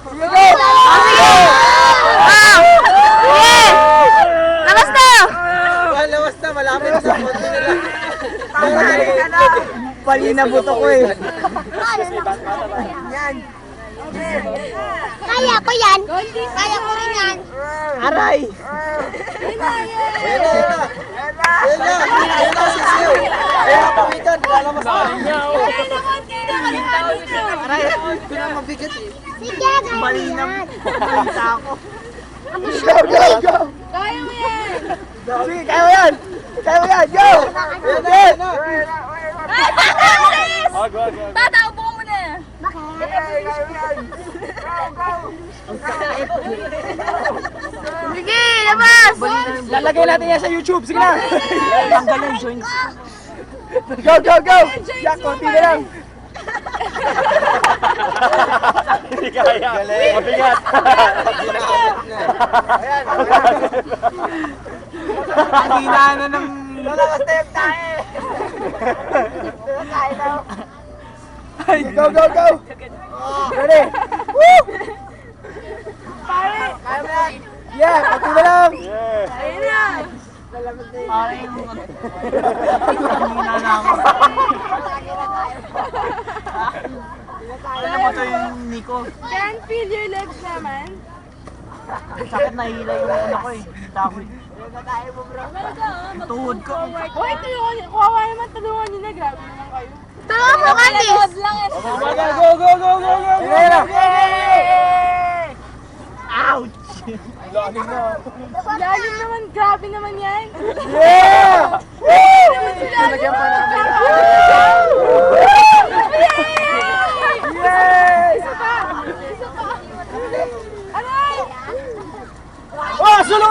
Sige, go! Sige! Labas na! Lawas na, malapit na. Konti na lang. Pali na buto ko eh. Kaya ko yan. Kaya ko rin yan. Aray! Sisiyo! Kaya pawikan, lalabas na. Aray, ito na mabigat eh. Sige, kaya ko Mali na. yan. Malita ako. Go, Go, go! Kaya mo yan. Sige, kaya mo yan! Kaya mo yan! Go! Yan na! Tataupo mo na! Sige, labas! Lalagay natin yan sa YouTube. Sige na! Tanggal yung joints. Go, go, go! Jack, konti na lang. Hindi kaya. Mabigat. Hindi na ng... Lalakas na yung tae! Ay, go, go, go! Ready? Woo! Kaya mo yan! Yeah, konti na lang! Ayun na! Hina na ako. Alam mo ito yung Nico. Can feel your legs naman. Sakit na hila yung ano ko eh. Tako eh. Tuhod ko. Hoy, tulungan niyo. Kawawa naman, tulungan niyo na. Grabe naman kayo. Tulungan mo kami. Go, go, go, go, go! Sige na! Ouch! Lalim naman, grabe naman yan. Yeah! Lagyan pa namin. Yay! Isa pa! Isa pa! Aray! Oh, sulong!